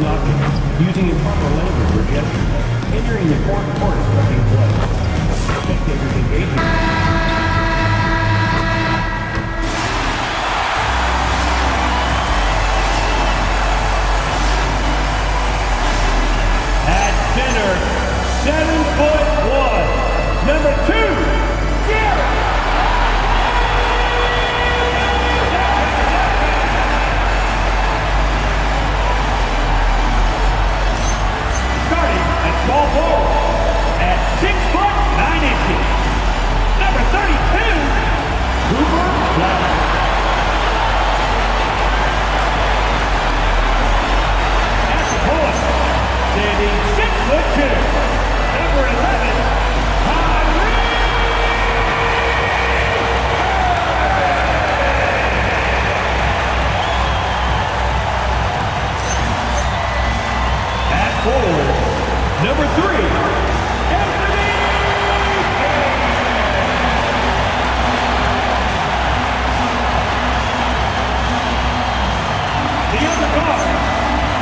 objects using improper language or gestures, hindering the fourth quarter from being played. Spectators engaging. Center, 7'1", number 2, Garrett. Starting at small forward at 6'9", number 32, Cooper Flower. At the point, standing 6'2", number 11, at forward, number 3, Anthony. The other guard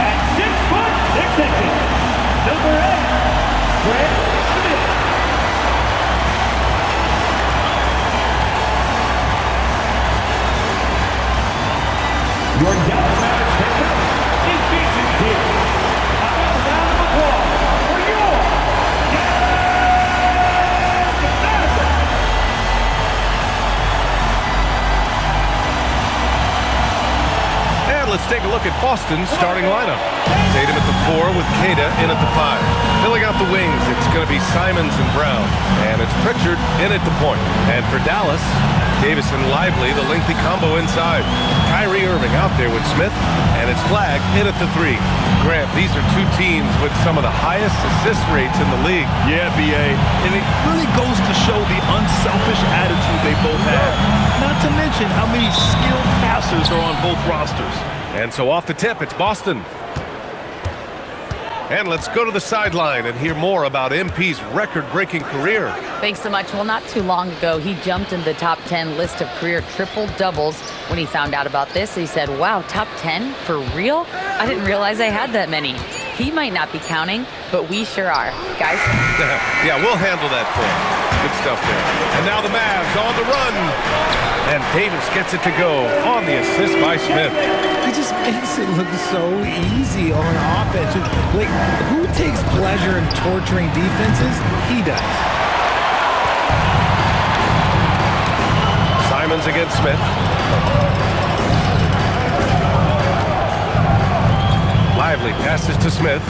at 6'6", number 8, Greg Smith. Your Dallas Mavericks head coach is Jason Kidd. Another round of applause for your Dallas Mavericks. And let's take a look at Boston's starting lineup. Tatum at the 4 with Kata in at the 5. Filling out the wings, it's going to be Simons and Brown. And it's Pritchard in at the point. And for Dallas, Davis and Lively, the lengthy combo inside. Kyrie Irving out there with Smith. And it's Flagg in at the 3. Grant, these are two teams with some of the highest assist rates in the league. Yeah, B.A. And it really goes to show the unselfish attitude they both have. Not to mention how many skilled passers are on both rosters. And so off the tip, it's Boston. And let's go to the sideline and hear more about MP's record-breaking career. Thanks so much. Well, not too long ago, he jumped in the top 10 list of career triple-doubles. When he found out about this, he said, wow, top 10? For real? I didn't realize I had that many. He might not be counting, but we sure are. Guys? Yeah, we'll handle that for him. Good stuff there. And now the Mavs on the run. And Davis gets it to go on the assist by Smith. He just makes it look so easy on offense. Like, who takes pleasure in torturing defenses? He does. Simons against Smith. Lively passes to Smith.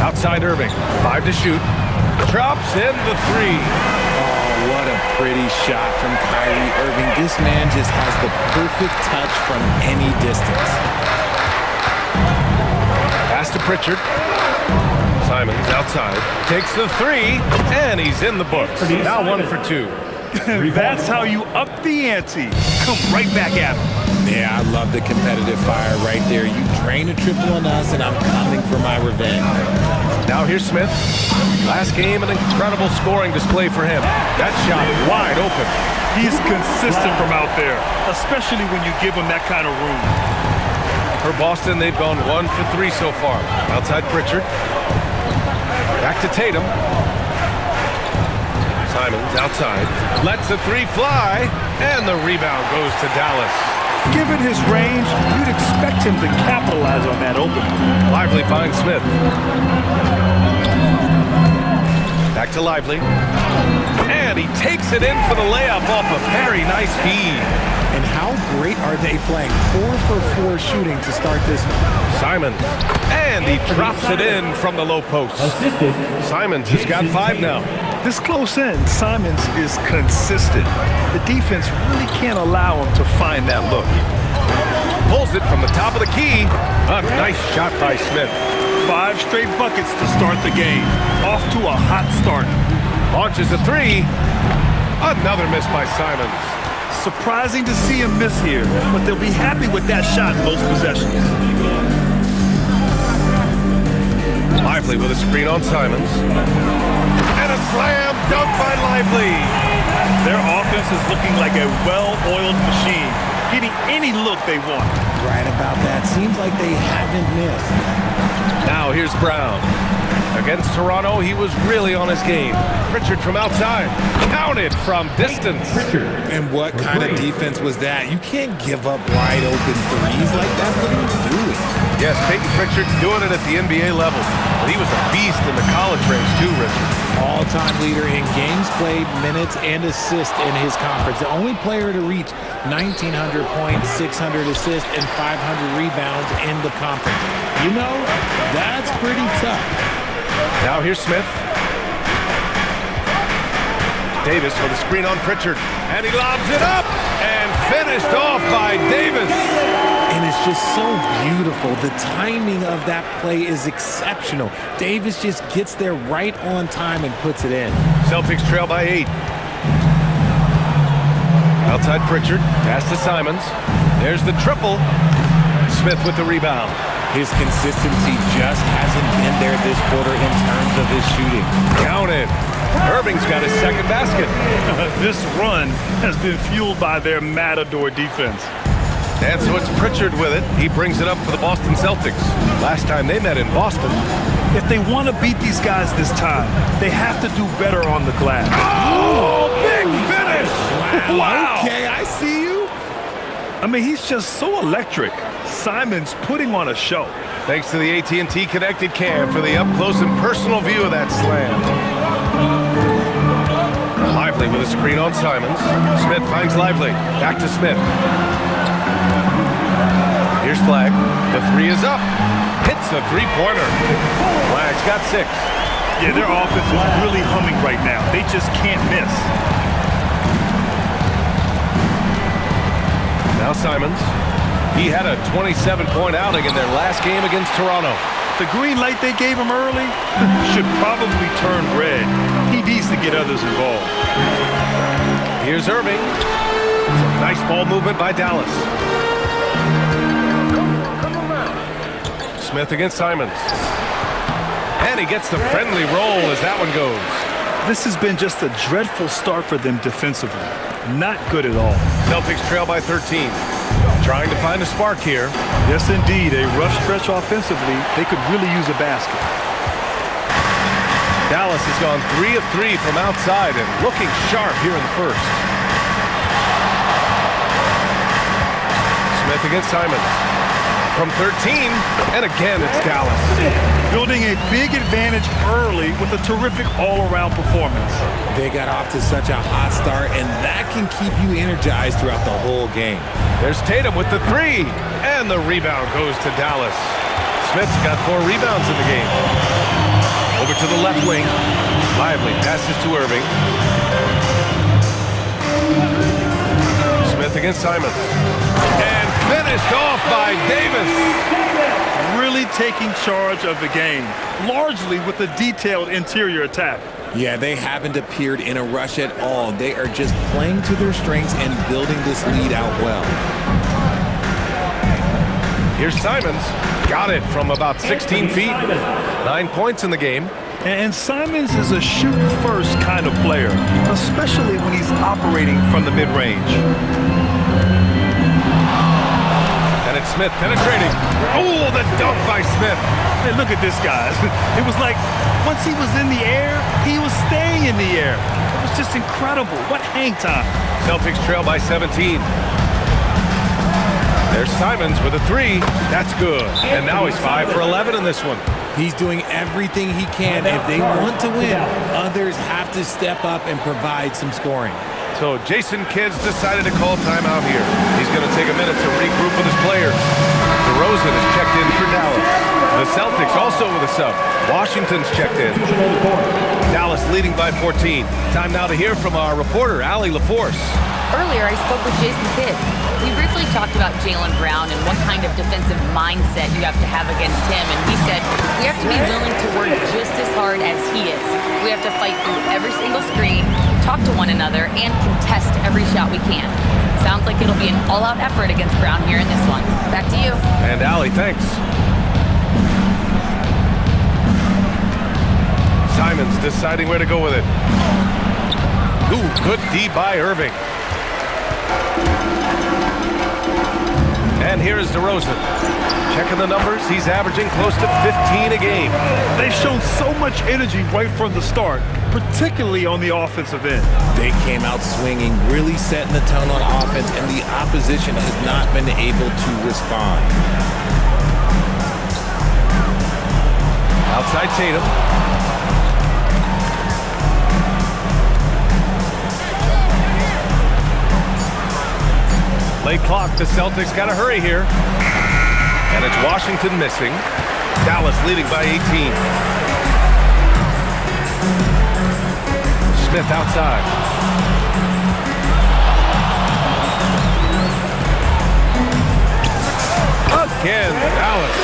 Outside Irving. 5 to shoot. Drops in the 3. Oh, what a pretty shot from Kyrie Irving. This man just has the perfect touch from any distance. Pass to Pritchard. Simons outside. Takes the 3, and he's in the books. Now 1 for 2. That's how you up the ante. Come right back at him. Yeah, I love the competitive fire right there. You drain a triple on us, and I'm coming for my revenge. Now here's Smith. Last game, an incredible scoring display for him. That shot wide open. He's consistent from out there, especially when you give him that kind of room. For Boston, they've gone 1 for 3 so far. Outside Pritchard. Back to Tatum. Simons outside. Lets the 3 fly, and the rebound goes to Dallas. Given his range, you'd expect him to capitalize on that opening. Lively finds Smith. Back to Lively. And he takes it in for the layup off a very nice feed. And how great are they playing? 4 for 4 shooting to start this one. Simons. And he drops it in from the low post. Simons has got 5 now. This close in, Simons is consistent. The defense really can't allow him to find that look. Pulls it from the top of the key. A nice shot by Smith. 5 straight buckets to start the game. Off to a hot start. Launches a 3. Another miss by Simons. Surprising to see him miss here, but they'll be happy with that shot in most possessions. Lively with a screen on Simons. And a slam dunk by Lively. Their offense is looking like a well-oiled machine, getting any look they want. right about that. Seems like they haven't missed. Now here's Brown. Against Toronto, he was really on his game. Pritchard from outside. Counted from distance. And what kind of defense was that? You can't give up wide open threes like that. What are you doing? Yes, Peyton Pritchard doing it at the NBA level. But he was a beast in the college range too, Richard. All-time leader in games played, minutes, and assists in his conference. The only player to reach 1,900 points, 600 assists, and 500 rebounds in the conference. You know, that's pretty tough. Now here's Smith. Davis with a screen on Pritchard. And he lobs it up and finished off by Davis. And it's just so beautiful. The timing of that play is exceptional. Davis just gets there right on time and puts it in. Celtics trail by 8. Outside Pritchard. Pass to Simons. There's the triple. Smith with the rebound. His consistency just hasn't been there this quarter in terms of his shooting. Counted. Irving's got his second basket. This run has been fueled by their matador defense. And so it's Pritchard with it. He brings it up for the Boston Celtics. Last time they met in Boston. If they want to beat these guys this time, they have to do better on the glass. Oh, big finish! Wow. Okay, I see you. I mean, he's just so electric. Simons putting on a show. Thanks to the AT&T Connected Cam for the up-close and personal view of that slam. Lively with a screen on Simons. Smith finds Lively. Back to Smith. Here's Flag. The three is up. Hits the three-pointer. Flag's got 6. Yeah, their offense is really humming right now. They just can't miss. Now Simons. He had a 27-point outing in their last game against Toronto. The green light they gave him early should probably turn red. He needs to get others involved. Here's Irving. Some nice ball movement by Dallas. Smith against Simons. And he gets the friendly roll as that one goes. This has been just a dreadful start for them defensively. Not good at all. Celtics trail by 13. Trying to find a spark here. Yes, indeed. A rough stretch offensively. They could really use a basket. Dallas has gone 3 of 3 from outside and looking sharp here in the first. Smith against Simons. From 13, and again it's Dallas. Building a big advantage early with a terrific all-around performance. They got off to such a hot start, and that can keep you energized throughout the whole game. There's Tatum with the 3, and the rebound goes to Dallas. Smith's got 4 rebounds in the game. Over to the left wing. Lively passes to Irving. Smith against Simons. And finished off by Davis. Really taking charge of the game, largely with a detailed interior attack. Yeah, they haven't appeared in a rush at all. They are just playing to their strengths and building this lead out well. Here's Simons. Got it from about 16 feet. 9 points in the game. And Simons is a shoot-first kind of player, especially when he's operating from the mid-range. And it's Smith penetrating. Oh, the dunk by Smith. Hey, look at this, guys. It was like once he was in the air, he was staying in the air. It was just incredible. What hang time. Celtics trail by 17. There's Simons with a 3. That's good. And now he's 5 for 11 in this one. He's doing everything he can. If they want to win, others have to step up and provide some scoring. So Jason Kidd's decided to call timeout here. He's going to take a minute to regroup with his players. DeRozan is checked in for Dallas. The Celtics also with a sub. Washington's checked in. Dallas leading by 14. Time now to hear from our reporter, Allie LaForce. Earlier, I spoke with Jason Kidd. We briefly talked about Jaylen Brown and what kind of defensive mindset you have to have against him. And he said, we have to be willing to work just as hard as he is. We have to fight through every single screen, talk to one another, and contest every shot we can. Sounds like it'll be an all-out effort against Brown here in this one. Back to you. And Allie, thanks. Simons deciding where to go with it. Ooh, good D by Irving. And here is DeRozan. Checking the numbers, he's averaging close to 15 a game. They've shown so much energy right from the start, particularly on the offensive end. They came out swinging, really setting the tone on offense, and the opposition has not been able to respond. Outside Tatum. Late clock, the Celtics got to hurry here. And it's Washington missing. Dallas leading by 18. Smith outside. Again, Dallas.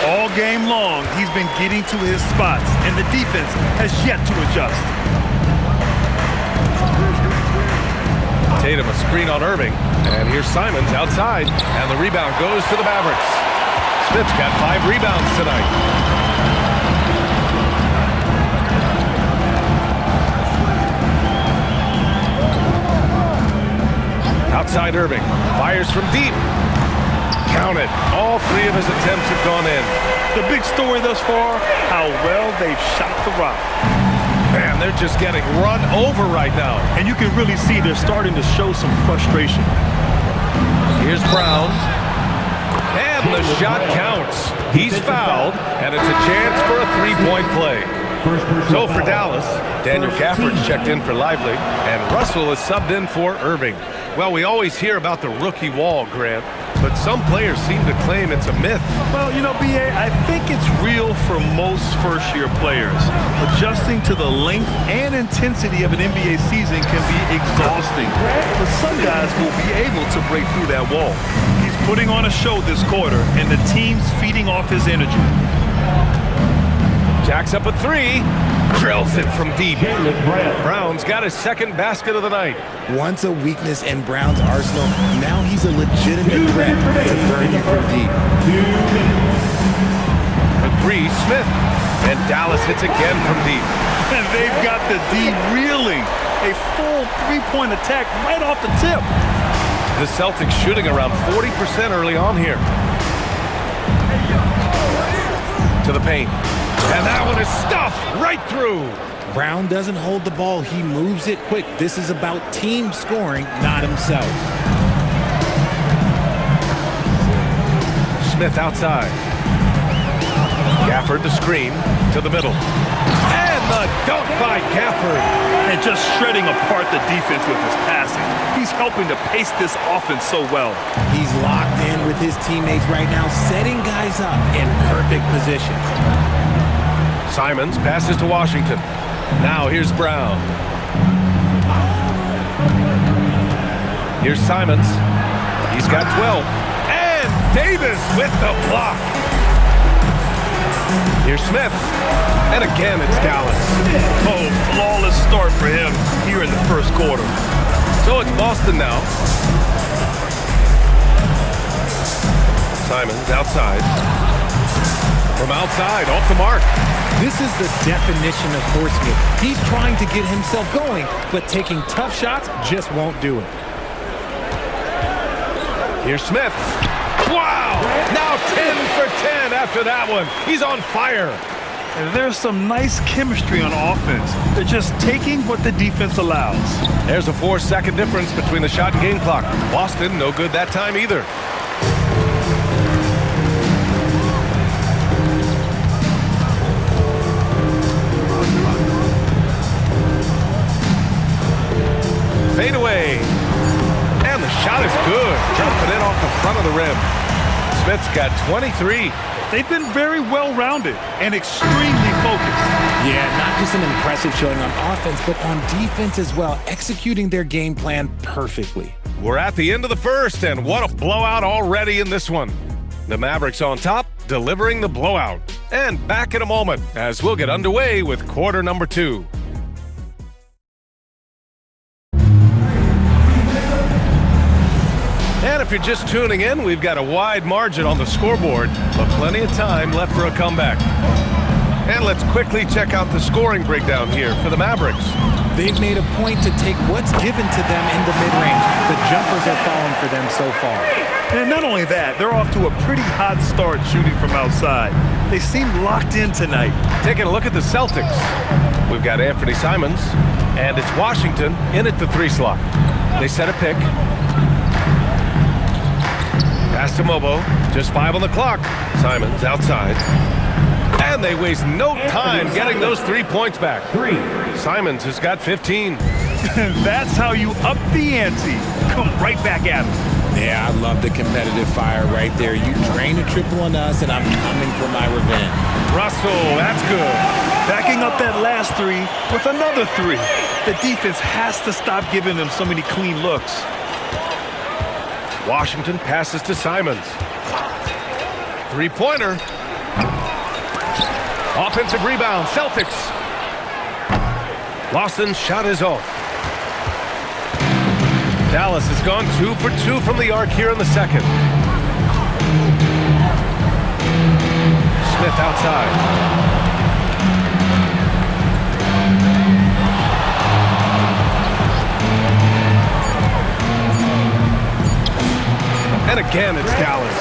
All game long, he's been getting to his spots, and the defense has yet to adjust. Tatum a screen on Irving. And here's Simons outside. And the rebound goes to the Mavericks. Smith's got 5 rebounds tonight. Outside Irving. Fires from deep. Count it. All 3 of his attempts have gone in. The big story thus far, how well they've shot the rock. Man, they're just getting run over right now. And you can really see they're starting to show some frustration. Here's Brown. And the shot counts. He's fouled, and it's a chance for a 3-point play. So for Dallas, Daniel Gafford's checked in for Lively, and Russell is subbed in for Irving. Well, we always hear about the rookie wall, Grant, but some players seem to claim it's a myth. Well, you know, B.A., I think it's real for most first-year players. Adjusting to the length and intensity of an NBA season can be exhausting, but some guys will be able to break through that wall. He's putting on a show this quarter, and the team's feeding off his energy. Jacks up a 3. Drills it from deep. Brown's got his second basket of the night. Once a weakness in Brown's arsenal, now he's a legitimate threat to burn you from deep. For 3, Smith. And Dallas hits again from deep. And they've got the D reeling. A full 3-point attack right off the tip. The Celtics shooting around 40% early on here. To the paint. And that one is stuffed right through. Brown doesn't hold the ball. He moves it quick. This is about team scoring, not himself. Smith outside. Gafford the screen to the middle. And the dunk by Gafford. And just shredding apart the defense with his passing. He's helping to pace this offense so well. He's locked in with his teammates right now, setting guys up in perfect position. Simons passes to Washington. Now here's Brown. Here's Simons. He's got 12. And Davis with the block. Here's Smith. And again, it's Dallas. Oh, flawless start for him here in the first quarter. So it's Boston now. Simons outside. From outside, off the mark. This is the definition of forcing it. He's trying to get himself going, but taking tough shots just won't do it. Here's Smith. Wow! Now 10 for 10 after that one. He's on fire. And there's some nice chemistry on offense. They're just taking what the defense allows. There's a 4-second difference between the shot and game clock. Boston, no good that time either. Fade away. And the shot is good. Jumping in off the front of the rim. Smith's got 23. They've been very well-rounded and extremely focused. Yeah, not just an impressive showing on offense, but on defense as well, executing their game plan perfectly. We're at the end of the first, and what a blowout already in this one. The Mavericks on top, delivering the blowout. And back in a moment as we'll get underway with quarter number 2. And if you're just tuning in, we've got a wide margin on the scoreboard, but plenty of time left for a comeback. And let's quickly check out the scoring breakdown here for the Mavericks. They've made a point to take what's given to them in the mid-range. The jumpers are falling for them so far. And not only that, they're off to a pretty hot start shooting from outside. They seem locked in tonight. Taking a look at the Celtics. We've got Anthony Simons, and it's Washington in at the 3 slot. They set a pick. Pass to Mobo. Just 5 on the clock. Simons outside. And they waste no time getting those 3 points back. Simons has got 15. That's how you up the ante. Come right back at him. Yeah, I love the competitive fire right there. You drain a triple on us, and I'm coming for my revenge. Russell, that's good. Backing up that last 3 with another 3. The defense has to stop giving them so many clean looks. Washington passes to Simons. 3-pointer. Offensive rebound, Celtics. Lawson's shot is off. Dallas has gone 2 for 2 from the arc here in the second. Smith outside. And again, it's Dallas.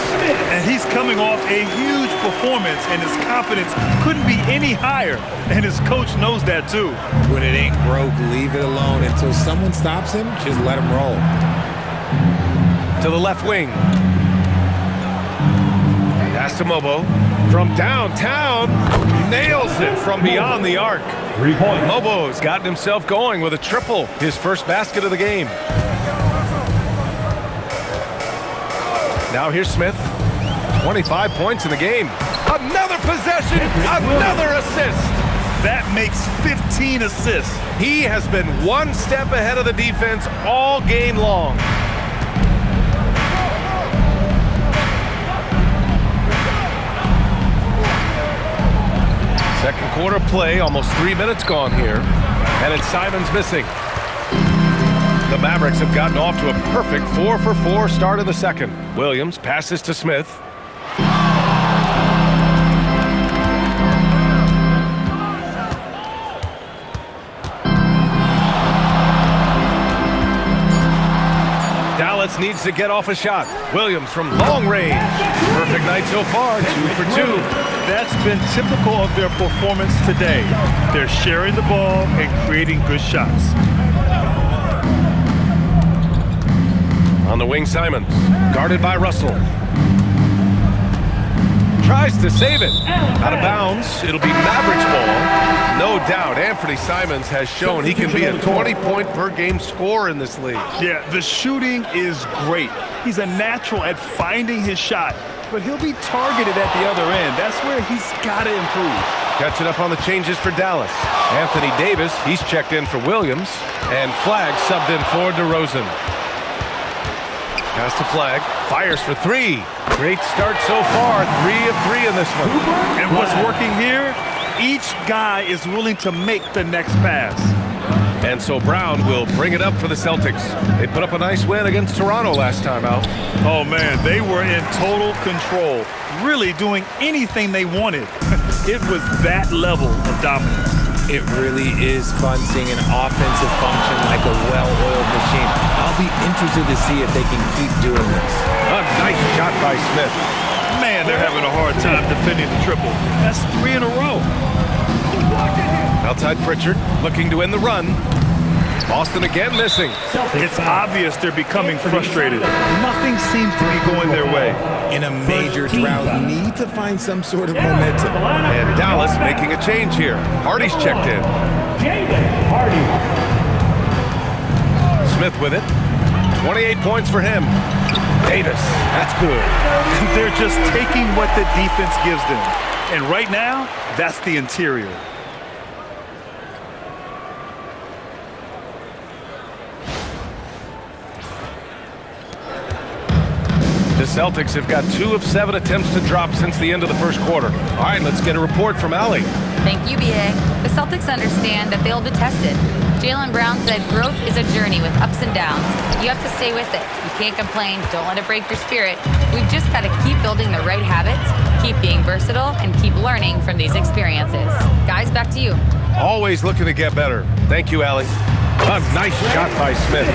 And he's coming off a huge performance, and his confidence couldn't be any higher. And his coach knows that, too. When it ain't broke, leave it alone. Until someone stops him, just let him roll. To the left wing. Pass to Mobo. From downtown, nails it from beyond the arc. 3 points. Mobo's gotten himself going with a triple, his first basket of the game. Now here's Smith. 25 points in the game. Another possession, another assist. That makes 15 assists. He has been one step ahead of the defense all game long. Second quarter play, almost 3 minutes gone here. And it's Simons missing. The Mavericks have gotten off to a perfect 4 for 4 start in the second. Williams passes to Smith. Dallas needs to get off a shot. Williams from long range. Perfect night so far, 2 for 2. That's been typical of their performance today. They're sharing the ball and creating good shots. On the wing, Simons, guarded by Russell. Tries to save it. Out of bounds. It'll be Mavericks ball. No doubt, Anthony Simons has shown he can be a 20-point-per-game scorer in this league. Yeah, the shooting is great. He's a natural at finding his shot, but he'll be targeted at the other end. That's where he's got to improve. Catching up on the changes for Dallas. Anthony Davis, he's checked in for Williams. And Flagg subbed in for DeRozan. Pass to Flagg, fires for 3. Great start so far, 3 of 3 in this one. And what's working here? Each guy is willing to make the next pass. And so Brown will bring it up for the Celtics. They put up a nice win against Toronto last time out. Oh man, they were in total control, really doing anything they wanted. It was that level of dominance. It really is fun seeing an offensive function like a well-oiled machine. I'll be interested to see if they can keep doing this. A nice shot by Smith. Man, they're having a hard time defending the triple. That's 3 in a row. Outside Pritchard, looking to end the run. Boston again missing. It's obvious they're becoming frustrated. Nothing seems to be going their way. In a major drought, you need to find some sort of momentum. And Dallas making a change here. Hardy's checked in. Hardy. Smith with it. 28 points for him. Davis, that's good. They're just taking what the defense gives them. And right now, that's the interior. The Celtics have got 2 of 7 attempts to drop since the end of the first quarter. All right, let's get a report from Allie. Thank you, BA. The Celtics understand that they'll be tested. Jaylen Brown said growth is a journey with ups and downs. You have to stay with it. You can't complain. Don't let it break your spirit. We've just got to keep building the right habits, keep being versatile, and keep learning from these experiences. Guys, back to you. Always looking to get better. Thank you, Allie. A nice shot by Smith.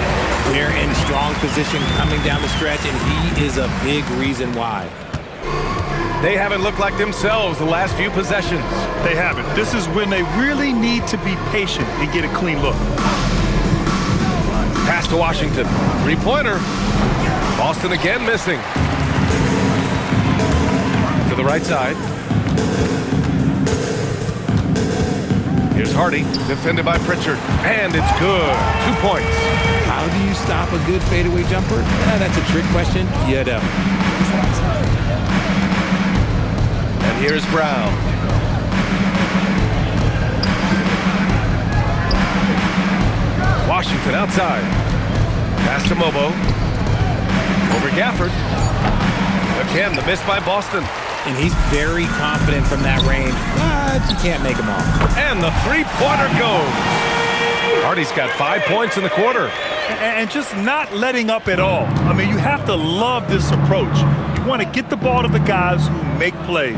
They're in strong position coming down the stretch, and he is a big reason why. They haven't looked like themselves the last few possessions. They haven't. This is when they really need to be patient and get a clean look. Pass to Washington. Three-pointer. Boston again missing. To the right side. Here's Hardy, defended by Pritchard. And it's good. 2 points. How do you stop a good fadeaway jumper? That's a trick question. You don't. And here's Brown. Washington outside. Pass to Mobo. Over Gafford. Again, the miss by Boston. And he's very confident from that range, but you can't make him all. And the three-pointer goes. Hardy's got 5 points in the quarter. And just not letting up at all. I mean, you have to love this approach. You want to get the ball to the guys who make plays.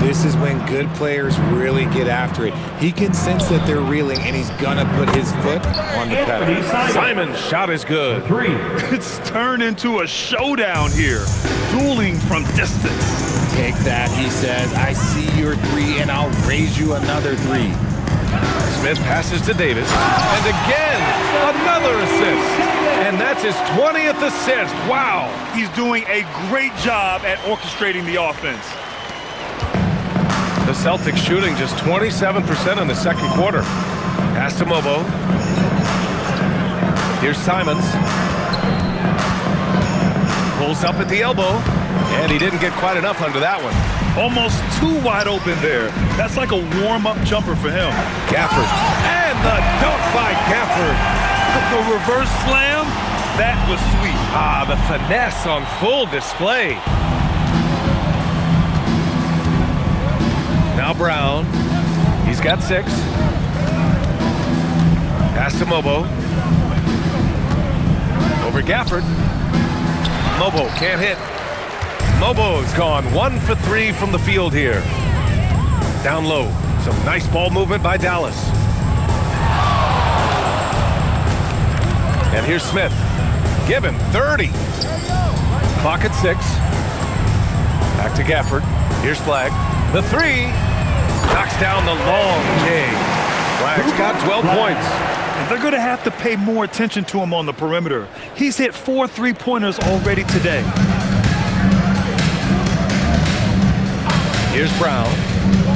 This is when good players really get after it. He can sense that they're reeling, and he's going to put his foot on the pedal. Simon's shot is good. 3. It's turned into a showdown here. Dueling from distance. Take that, he says. I see your three, and I'll raise you another 3. Smith passes to Davis. And again, another assist. And that's his 20th assist. Wow. He's doing a great job at orchestrating the offense. The Celtics shooting just 27% in the second quarter. Pass to Mobo. Here's Simons. Pulls up at the elbow. And he didn't get quite enough under that one. Almost too wide open there. That's like a warm-up jumper for him. Gafford. And the dunk by Gafford. The reverse slam, that was sweet. Ah, the finesse on full display. Now Brown. He's got 6. Pass to Mobo. Over Gafford. Mobo can't hit. Mobo's gone 1 for 3 from the field here. Down low. Some nice ball movement by Dallas. And here's Smith. Give him 30. Clock at 6. Back to Gafford. Here's Flagg. The 3. Knocks down the long J. Flagg's got 12 points. And they're going to have to pay more attention to him on the perimeter. He's hit 4 three-pointers already today. Here's Brown,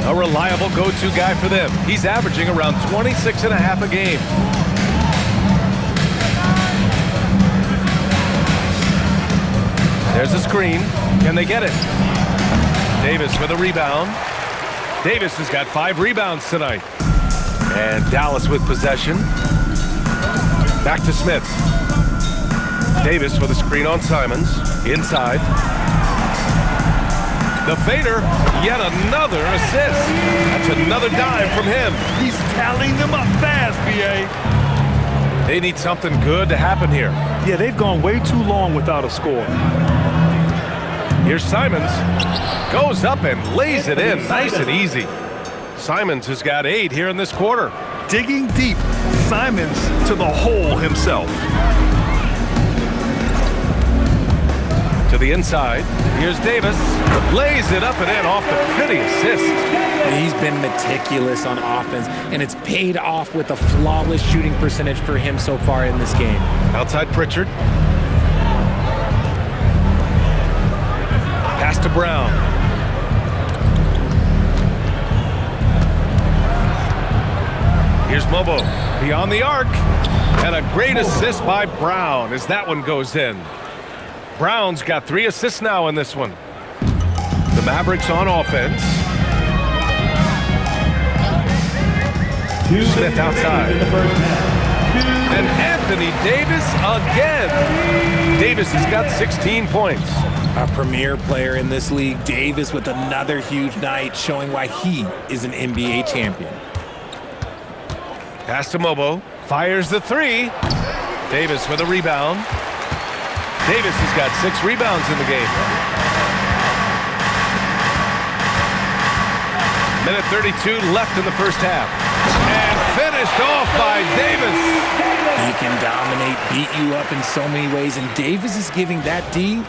a reliable go-to guy for them. He's averaging around 26.5 a game. There's a screen. Can they get it? Davis with a rebound. Davis has got 5 rebounds tonight. And Dallas with possession. Back to Smith. Davis with a screen on Simons. Inside. The fader, yet another assist. That's another dime from him. He's tallying them up fast, B.A. They need something good to happen here. Yeah, they've gone way too long without a score. Here's Simons. Goes up and lays it in nice and easy. Simons has got 8 here in this quarter. Digging deep, Simons to the hole himself. To the inside. Here's Davis. Lays it up and in off the pretty assist. He's been meticulous on offense, and it's paid off with a flawless shooting percentage for him so far in this game. Outside Pritchard. Pass to Brown. Here's Mobo. Beyond the arc. And a great assist by Brown as that one goes in. Brown's got 3 assists now in this one. The Mavericks on offense. Smith outside. And Anthony Davis again. Davis has got 16 points. A premier player in this league, Davis with another huge night, showing why he is an NBA champion. Pass to Mobo. Fires the three. Davis with a rebound. Davis has got 6 rebounds in the game. Minute 32 left in the first half. And finished off by Davis. He can dominate, beat you up in so many ways, and Davis is giving that D,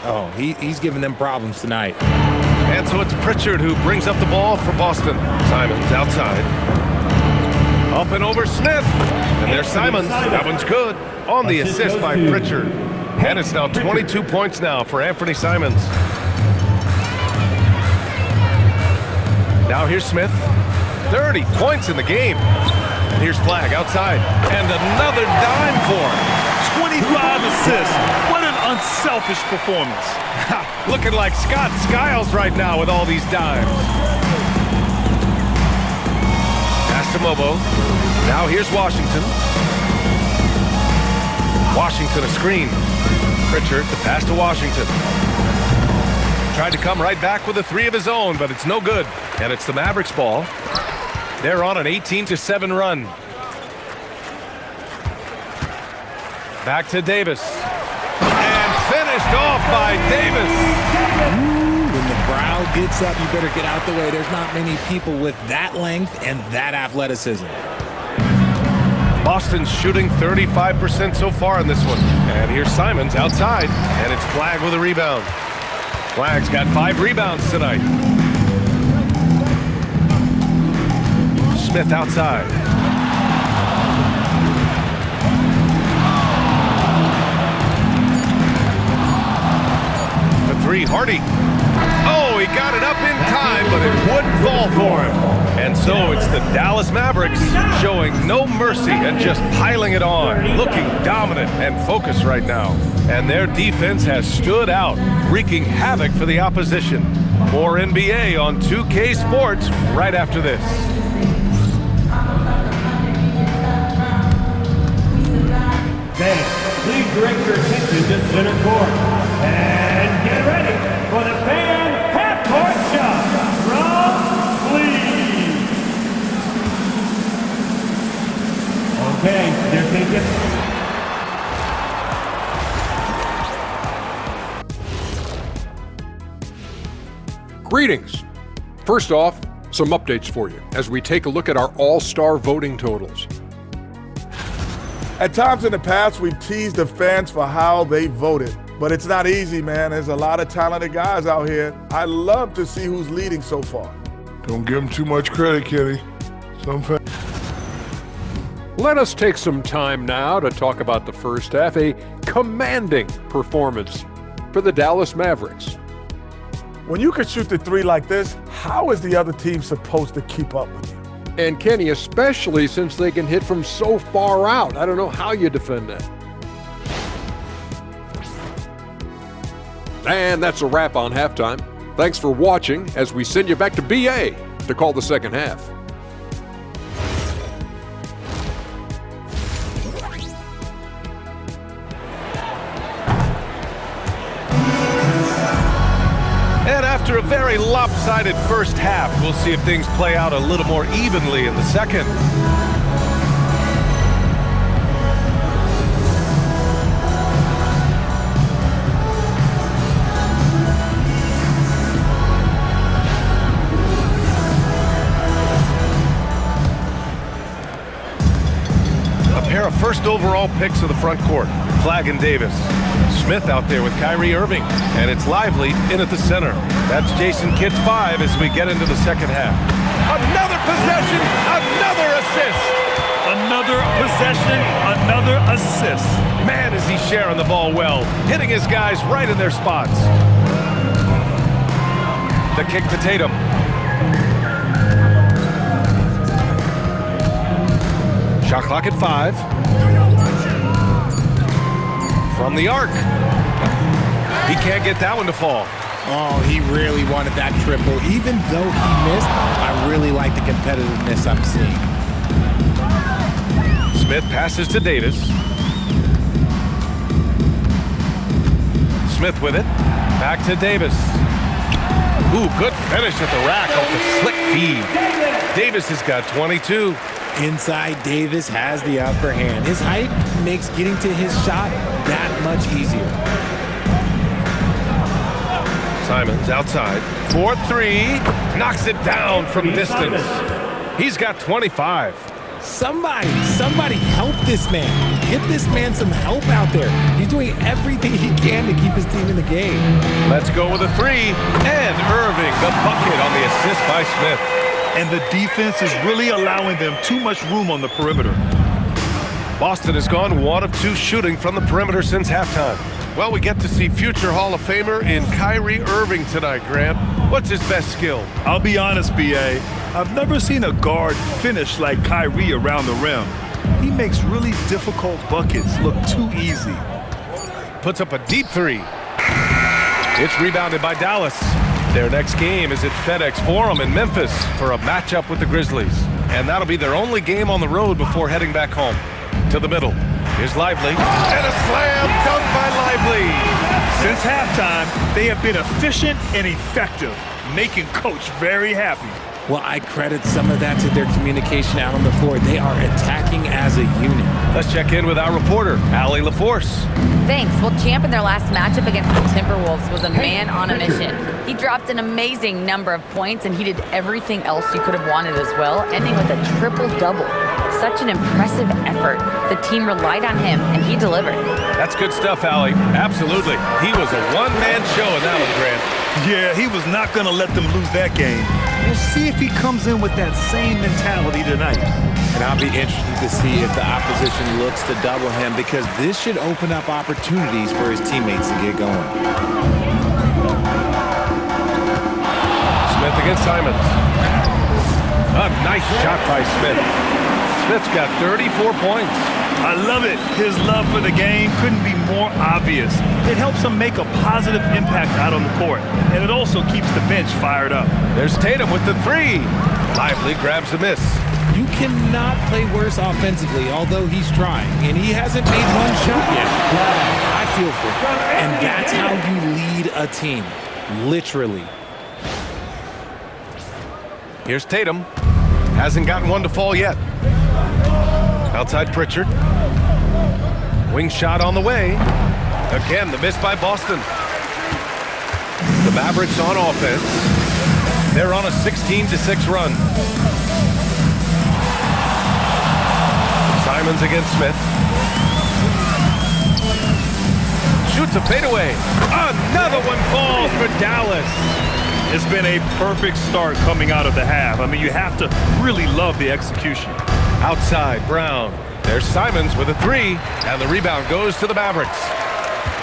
he's giving them problems tonight. And so it's Pritchard who brings up the ball for Boston. Simons outside. Up and over Smith. And there's Simons. That one's good. On the assist by Pritchard. And it's now 22 points now for Anthony Simons. Now here's Smith. 30 points in the game. And here's Flagg outside. And another dime for him. 25 assists. What an unselfish performance. Looking like Scott Skiles right now with all these dimes. Pass to Mobo. Now here's Washington. Washington a screen. Pritchard, the pass to Washington. Tried to come right back with a 3 of his own, but it's no good. And it's the Mavericks ball. They're on an 18-7 run. Back to Davis. And finished off by Davis. When the crowd gets up, you better get out the way. There's not many people with that length and that athleticism. Boston's shooting 35% so far in this one. And here's Simons outside. And it's Flagg with a rebound. Flagg's got 5 rebounds tonight. Smith outside. For 3, Hardy. Oh, he got it up in time, but it wouldn't fall for him. And so it's the Dallas Mavericks showing no mercy and just piling it on, looking dominant and focused right now. And their defense has stood out, wreaking havoc for the opposition. More NBA on 2K Sports right after this. Fans, please direct your attention to center court. And get ready for the fan half-court shot. Drums, please. Okay, they're thinking. Greetings. First off, some updates for you as we take a look at our all-star voting totals. At times in the past, we've teased the fans for how they voted. But it's not easy, man. There's a lot of talented guys out here. I love to see who's leading so far. Don't give them too much credit, Kenny. Let us take some time now to talk about the first half, a commanding performance for the Dallas Mavericks. When you can shoot the 3 like this, how is the other team supposed to keep up with you? And Kenny, especially since they can hit from so far out. I don't know how you defend that. And that's a wrap on halftime. Thanks for watching as we send you back to BA to call the second half. And after a very lopsided first half, we'll see if things play out a little more evenly in the second. A pair of first overall picks of the front court, Flagg and Davis. Smith out there with Kyrie Irving, and it's Lively in at the center. That's Jason Kidd's 5 as we get into the second half. Another possession, another assist. Another possession, another assist. Man, is he sharing the ball well, hitting his guys right in their spots. The kick to Tatum. Shot clock at 5. From the arc. He can't get that one to fall. Oh, he really wanted that triple. Even though he missed, I really like the competitiveness I'm seeing. Smith passes to Davis. Smith with it. Back to Davis. Ooh, good finish at the rack off the slick feed. Davis has got 22. Inside, Davis has the upper hand. His height makes getting to his shot that much easier. Simons outside. 4-3. Knocks it down from distance. He's got 25. Somebody help this man. Get this man some help out there. He's doing everything he can to keep his team in the game. Let's go with a 3. And Irving, the bucket on the assist by Smith. And the defense is really allowing them too much room on the perimeter. Boston has gone 1 of 2 shooting from the perimeter since halftime. Well, we get to see future Hall of Famer in Kyrie Irving tonight, Grant. What's his best skill? I'll be honest, B.A. I've never seen a guard finish like Kyrie around the rim. He makes really difficult buckets look too easy. Puts up a deep 3. It's rebounded by Dallas. Their next game is at FedEx Forum in Memphis for a matchup with the Grizzlies. And that'll be their only game on the road before heading back home. To the middle. Here's Lively. And a slam dunk by Lively. Since halftime, they have been efficient and effective, making Coach very happy. Well, I credit some of that to their communication out on the floor. They are attacking as a unit. Let's check in with our reporter, Allie LaForce. Thanks. Well, Champ in their last matchup against the Timberwolves was a man on a mission. He dropped an amazing number of points, and he did everything else you could have wanted as well, ending with a triple-double. Such an impressive effort. The team relied on him, and he delivered. That's good stuff, Allie. Absolutely. He was a one-man show in that one, Grant. Yeah, he was not going to let them lose that game. We'll see if he comes in with that same mentality tonight. And I'll be interested to see if the opposition looks to double him, because this should open up opportunities for his teammates to get going. Smith against Simons. A nice shot by Smith. Smith's got 34 points. I love it. His love for the game couldn't be more obvious. It helps him make a positive impact out on the court, and it also keeps the bench fired up. There's Tatum with the 3. Lively grabs a miss. You cannot play worse offensively, although he's trying, and he hasn't made one shot yet. I feel for him. And that's how you lead a team, literally. Here's Tatum. Hasn't gotten one to fall yet. Outside Pritchard. Wing shot on the way. Again, the miss by Boston. The Mavericks on offense. They're on a 16-6 run. Simons against Smith. Shoots a fadeaway. Another one falls for Dallas. It's been a perfect start coming out of the half. I mean, you have to really love the execution. Outside, Brown. There's Simons with a 3, and the rebound goes to the Mavericks.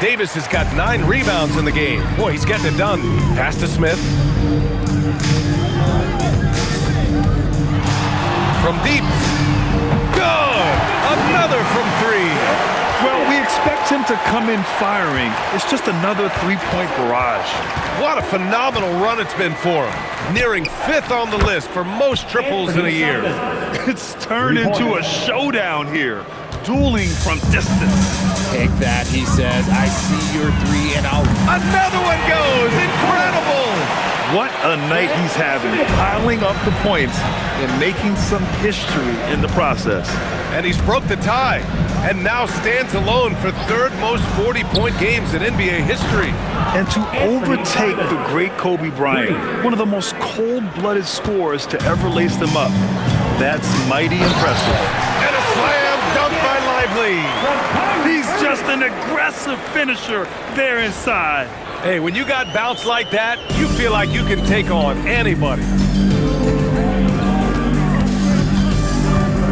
Davis has got 9 rebounds in the game. Boy, he's getting it done. Pass to Smith. From deep. Good! Another from 3. Well, we expect him to come in firing. It's just another three-point barrage. What a phenomenal run it's been for him. Nearing 5th on the list for most triples in a year. It's turned into a showdown here. Dueling from distance. Take that, he says. I see your 3, and I'll... Another one goes! Incredible! What a night he's having. Piling up the points and making some history in the process. And he's broke the tie. And now stands alone for 3rd most 40-point games in NBA history. And to overtake the great Kobe Bryant, one of the most cold-blooded scorers to ever lace them up, that's mighty impressive. And a slam dunk by Lively. He's just an aggressive finisher there inside. Hey, when you got bounce like that, you feel like you can take on anybody.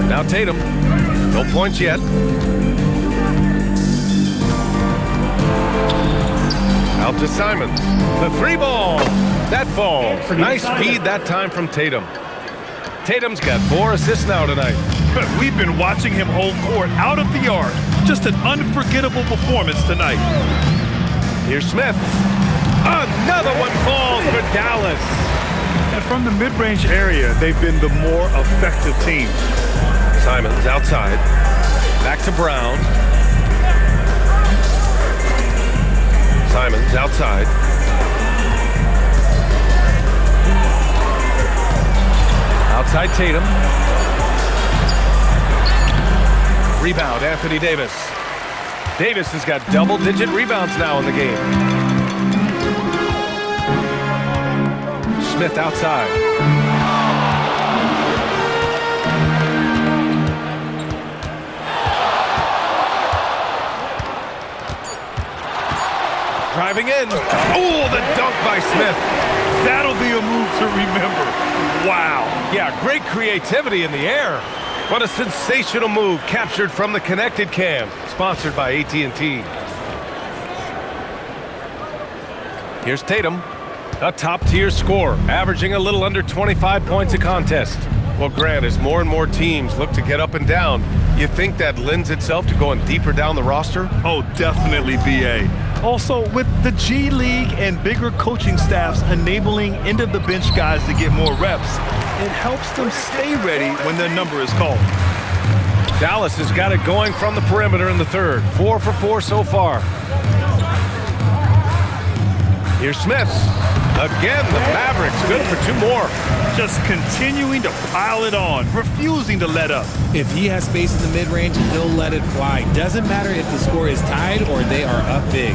Now Tatum. No points yet. Out to Simons. The 3 ball. That falls. Nice feed that time from Tatum. Tatum's got 4 assists now tonight. We've been watching him hold court out of the arc. Just an unforgettable performance tonight. Here's Smith. Another one falls for Dallas. And from the mid-range area, they've been the more effective team. Simons outside. Back to Brown. Simons outside. Outside Tatum. Rebound, Anthony Davis. Davis has got double-digit rebounds now in the game. Smith outside. Driving in. Oh, the dunk by Smith. That'll be a move to remember. Wow. Yeah, great creativity in the air. What a sensational move captured from the connected cam, sponsored by AT&T. Here's Tatum, a top-tier scorer, averaging a little under 25 points a contest. Well, Grant, as more and more teams look to get up and down, you think that lends itself to going deeper down the roster? Oh, definitely, B.A. Also, with the G League and bigger coaching staffs enabling end-of-the-bench guys to get more reps, it helps them stay ready when their number is called. Dallas has got it going from the perimeter in the third. 4 for 4 so far. Here's Smith. Again, the Mavericks good for 2 more. Just continuing to pile it on, refusing to let up. If he has space in the mid-range, he'll let it fly. Doesn't matter if the score is tied or they are up big.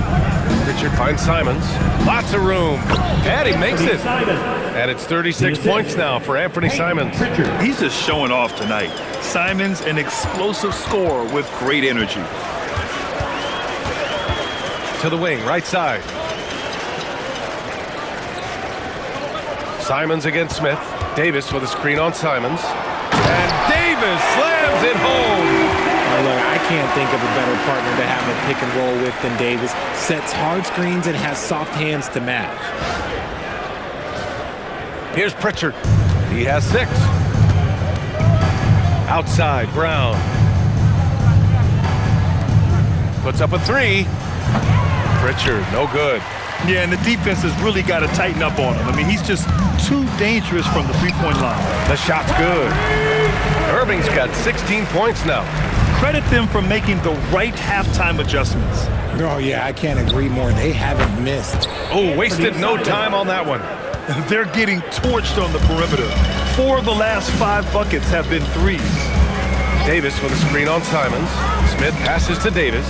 Richard finds Simons. Lots of room. And he makes it. And it's 36 points now for Anthony Simons. He's just showing off tonight. Simons, an explosive scorer with great energy. To the wing, right side. Simons against Smith. Davis with a screen on Simons. And Davis slams it home. Look, I can't think of a better partner to have a pick and roll with than Davis. Sets hard screens and has soft hands to match. Here's Pritchard. He has 6. Outside, Brown. Puts up a 3. Pritchard, no good. Yeah, and the defense has really got to tighten up on him. I mean, he's just too dangerous from the three-point line. The shot's good. Irving's got 16 points now. Credit them for making the right halftime adjustments. Oh, yeah, I can't agree more. They haven't missed. Oh, wasted no time on that one. They're getting torched on the perimeter. 4 of the last 5 buckets have been threes. Davis with a screen on Simons. Smith passes to Davis.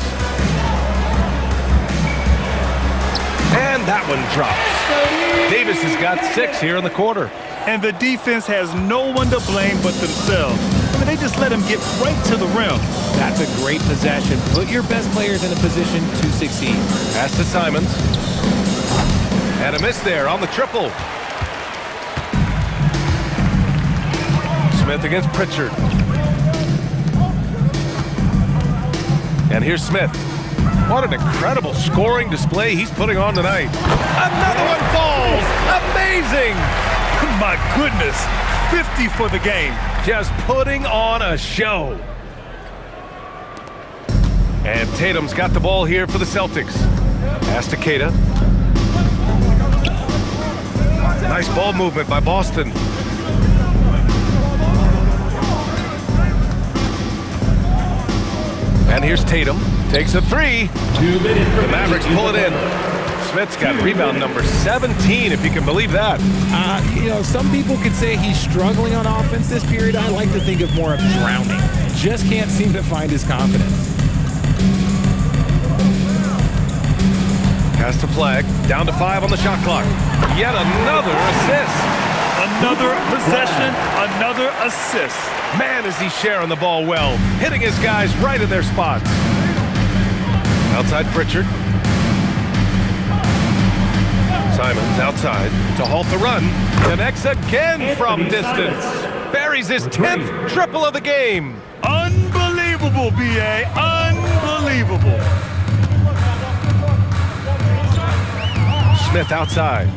And that one drops. Davis has got 6 here in the quarter. And the defense has no one to blame but themselves. I mean, they just let him get right to the rim. That's a great possession. Put your best players in a position to succeed. Pass to Simons. And a miss there on the triple. Smith against Pritchard. And here's Smith. What an incredible scoring display he's putting on tonight. Another one falls. Amazing. My goodness. 50 for the game. Just putting on a show. And Tatum's got the ball here for the Celtics. Pass to Keita. Nice ball movement by Boston. And here's Tatum. Takes a 3. The Mavericks pull it in. Smith's got rebound number 17, if you can believe that. Some people could say he's struggling on offense this period. I like to think of more of drowning. Just can't seem to find his confidence. Pass to Flag. Down to 5 on the shot clock. Yet another assist. Another possession, another assist. Man, is he sharing the ball well. Hitting his guys right in their spots. Outside Pritchard. Simons outside to halt the run. Connects again from distance. Buries his 10th triple of the game. Unbelievable, B.A. Unbelievable. Smith outside.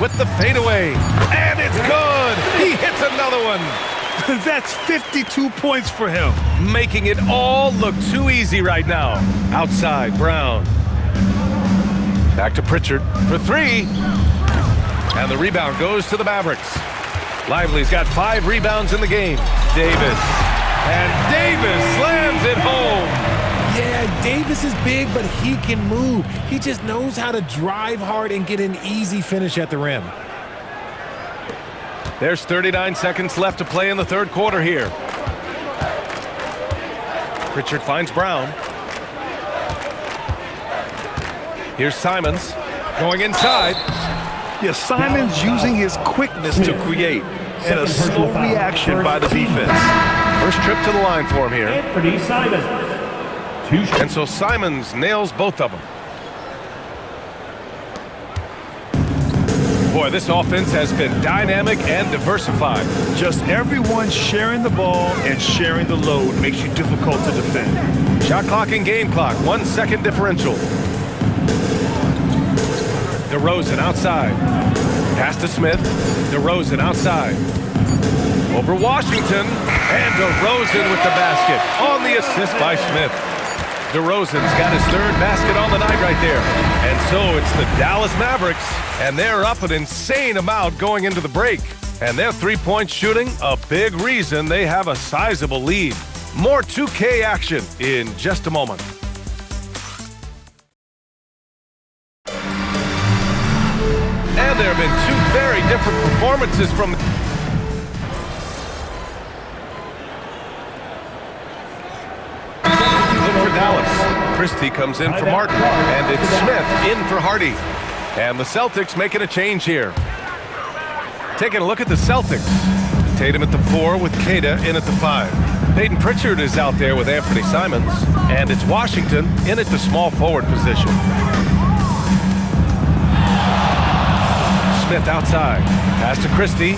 With the fadeaway. And it's good. He hits another one. That's 52 points for him. Making it all look too easy right now. Outside, Brown. Back to Pritchard for 3. And the rebound goes to the Mavericks. Lively's got 5 rebounds in the game. Davis. And Davis slams it home. Yeah, Davis Davis is big, but he can move. He just knows how to drive hard and get an easy finish at the rim. There's 39 seconds left to play in the third quarter here. Pritchard finds Brown. Here's Simons going inside. Yeah, Simons using his quickness to create, and a slow reaction by the defense. First trip to the line for him here. Anthony Simons. And so Simons nails both of them. Boy, this offense has been dynamic and diversified. Just everyone sharing the ball and sharing the load makes you difficult to defend. Shot clock and game clock, 1 second differential. DeRozan outside. Pass to Smith. DeRozan outside. Over Washington. And DeRozan with the basket. On the assist by Smith. DeRozan's got his third basket on the night right there. And so it's the Dallas Mavericks. And they're up an insane amount going into the break. And their three-point shooting, a big reason they have a sizable lead. More 2K action in just a moment. And there have been two very different performances from for Dallas. Christie comes in for Martin, and it's Smith in for Hardy. And the Celtics making a change here. Taking a look at the Celtics. Tatum at the 4 with Queta in at the 5. Peyton Pritchard is out there with Anthony Simons. And it's Washington in at the small forward position. Smith outside. Pass to Christie.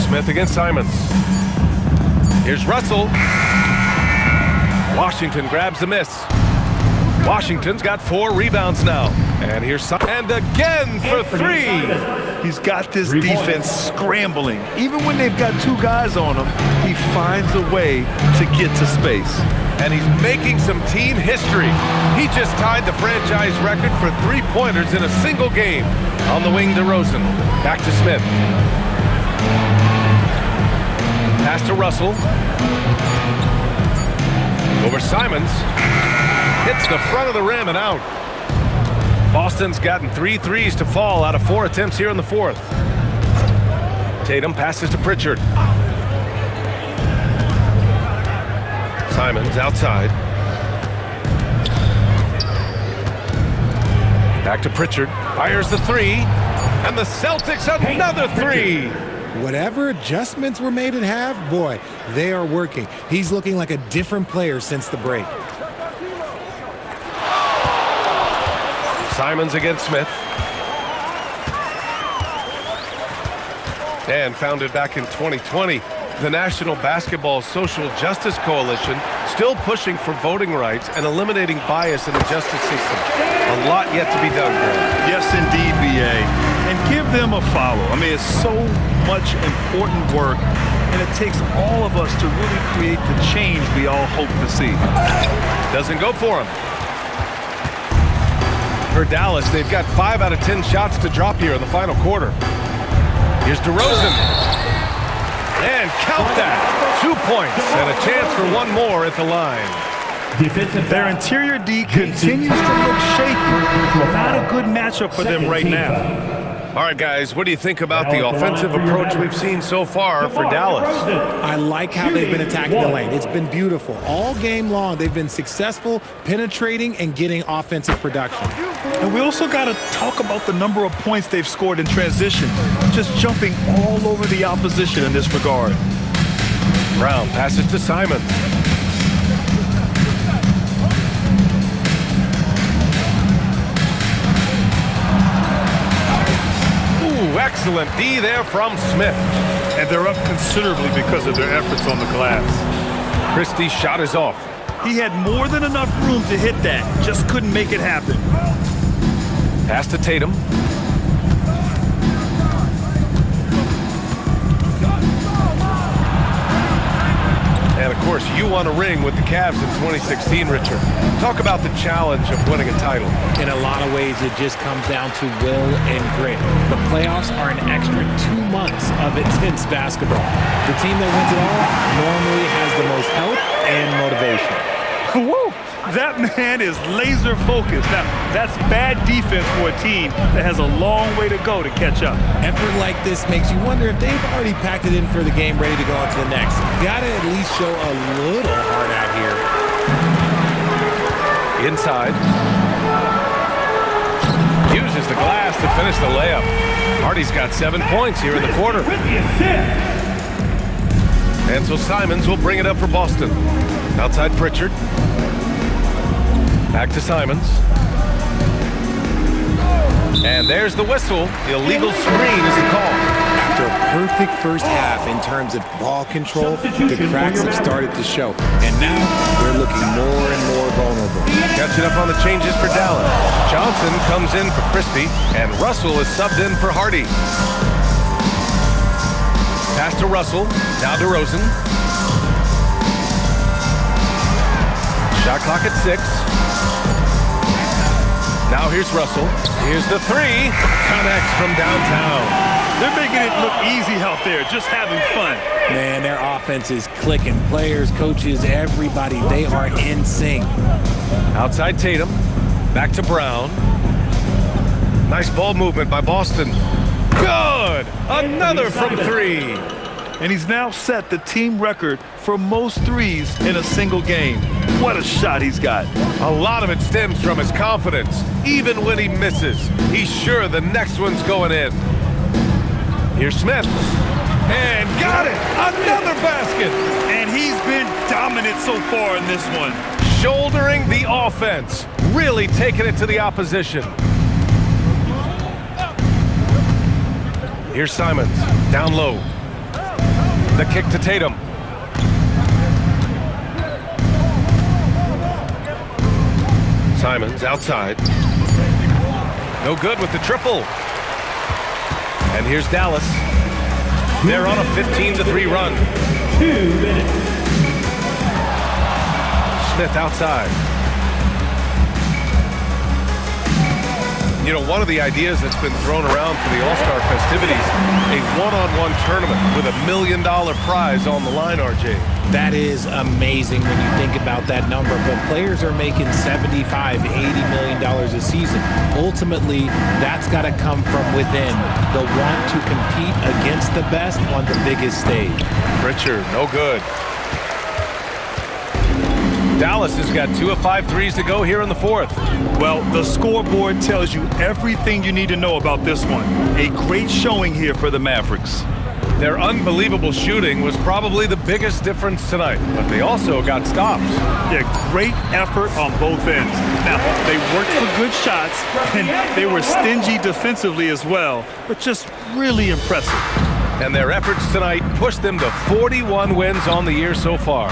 Smith against Simons. Here's Russell. Washington grabs the miss. Washington's got 4 rebounds now. And here's and again for 3. He's got this defense scrambling. Even when they've got 2 guys on him, he finds a way to get to space. And he's making some team history. He just tied the franchise record for 3-pointers in a single game. On the wing, DeRozan. Back to Smith. Pass to Russell. Over Simons. Hits the front of the rim and out. Boston's gotten 3 threes to fall out of 4 attempts here in the fourth. Tatum passes to Pritchard. Simons outside. Back to Pritchard. Fires the 3. And the Celtics another 3. Whatever adjustments were made at half, boy, they are working. He's looking like a different player since the break. Simons against Smith. And founded back in 2020, the National Basketball Social Justice Coalition still pushing for voting rights and eliminating bias in the justice system. A lot yet to be done, Greg. Yes, indeed, B.A. And give them a follow. I mean, it's so much important work, and it takes all of us to really create the change we all hope to see. Doesn't go for him. For Dallas, they've got 5 out of 10 shots to drop here in the final quarter. Here's DeRozan. And count that. 2 points and a chance for one more at the line. Their interior D continues to look shaky. Not a good matchup for them right now. All right, guys, what do you think about the offensive approach we've seen so far for Dallas? I like how they've been attacking the lane. It's been beautiful. All game long, they've been successful penetrating and getting offensive production. And we also got to talk about the number of points they've scored in transition, just jumping all over the opposition in this regard. Brown passes to Simons. Excellent D there from Smith. And they're up considerably because of their efforts on the glass. Christie's shot is off. He had more than enough room to hit that. Just couldn't make it happen. Pass to Tatum. And, of course, you won a ring with the Cavs in 2016, Richard. Talk about the challenge of winning a title. In a lot of ways, it just comes down to will and grit. The playoffs are an extra 2 months of intense basketball. The team that wins it all normally has the most health and That man is laser focused. Now, that's bad defense for a team that has a long way to go to catch up. Effort like this makes you wonder if they've already packed it in for the game, ready to go on to the next. Gotta at least show a little heart out here. Inside. Uses the glass to finish the layup. Hardy's got 7 points here in the quarter. With the assist. And so Simons will bring it up for Boston. Outside Pritchard. Back to Simons. And there's the whistle. Illegal screen is the call. After a perfect first half in terms of ball control, the cracks have started to show. And now they're looking more and more vulnerable. Catching up on the changes for Dallas. Johnson comes in for Christie, and Russell is subbed in for Hardy. Pass to Russell, now DeRozan. Shot clock at 6. Now here's Russell. Here's the 3. Connects from downtown. They're making it look easy out there, just having fun. Man, their offense is clicking. Players, coaches, everybody, they are in sync. Outside Tatum. Back to Brown. Nice ball movement by Boston. Good! Another from 3. And he's now set the team record for most threes in a single game. What a shot he's got. A lot of it stems from his confidence. Even when he misses, he's sure the next one's going in. Here's Smith. And got it! Another basket! And he's been dominant so far in this one. Shouldering the offense. Really taking it to the opposition. Here's Simons. Down low. The kick to Tatum. Simons outside. No good with the triple. And here's Dallas. They're on a 15-3 run. 2 minutes. Smith outside. You know, one of the ideas that's been thrown around for the All-Star festivities, a one-on-one tournament with $1 million prize on the line, RJ. That is amazing when you think about that number, but players are making $75, $80 million a season. Ultimately, that's got to come from within. The want to compete against the best on the biggest stage. Pritchard, no good. Dallas has got 2 of 5 threes to go here in the 4th. Well, the scoreboard tells you everything you need to know about this one. A great showing here for the Mavericks. Their unbelievable shooting was probably the biggest difference tonight, but they also got stops. Yeah, great effort on both ends. Now, they worked for good shots, and they were stingy defensively as well, but just really impressive. And their efforts tonight pushed them to 41 wins on the year so far.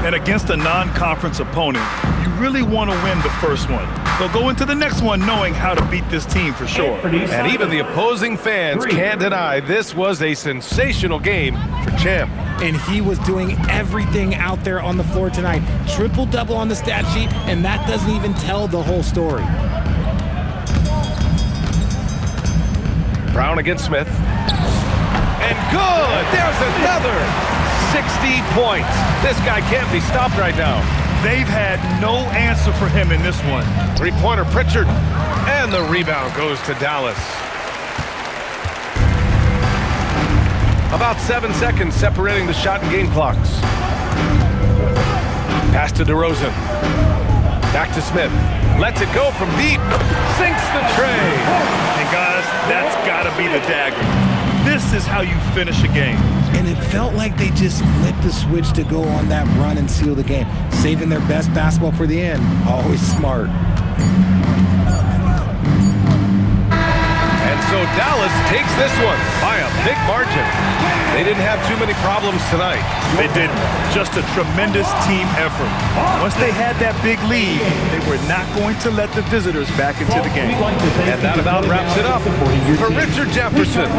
And against a non-conference opponent, you really want to win the first one. They'll go into the next one knowing how to beat this team for sure. And even the opposing fans can't deny this was a sensational game for Champ. And he was doing everything out there on the floor tonight. Triple-double on the stat sheet, and that doesn't even tell the whole story. Brown against Smith. And good! There's another! 60 points. This guy can't be stopped right now. They've had no answer for him in this one. Three-pointer Pritchard. And the rebound goes to Dallas. About 7 seconds separating the shot and game clocks. Pass to DeRozan. Back to Smith. Lets it go from deep. Sinks the tray. And guys, that's got to be the dagger. This is how you finish a game. And it felt like they just flipped the switch to go on that run and seal the game. Saving their best basketball for the end. Always smart. And so Dallas takes this one by a big margin. They didn't have too many problems tonight. They didn't. Just a tremendous team effort. Once they had that big lead, they were not going to let the visitors back into the game. And that about wraps it up for Richard Jefferson.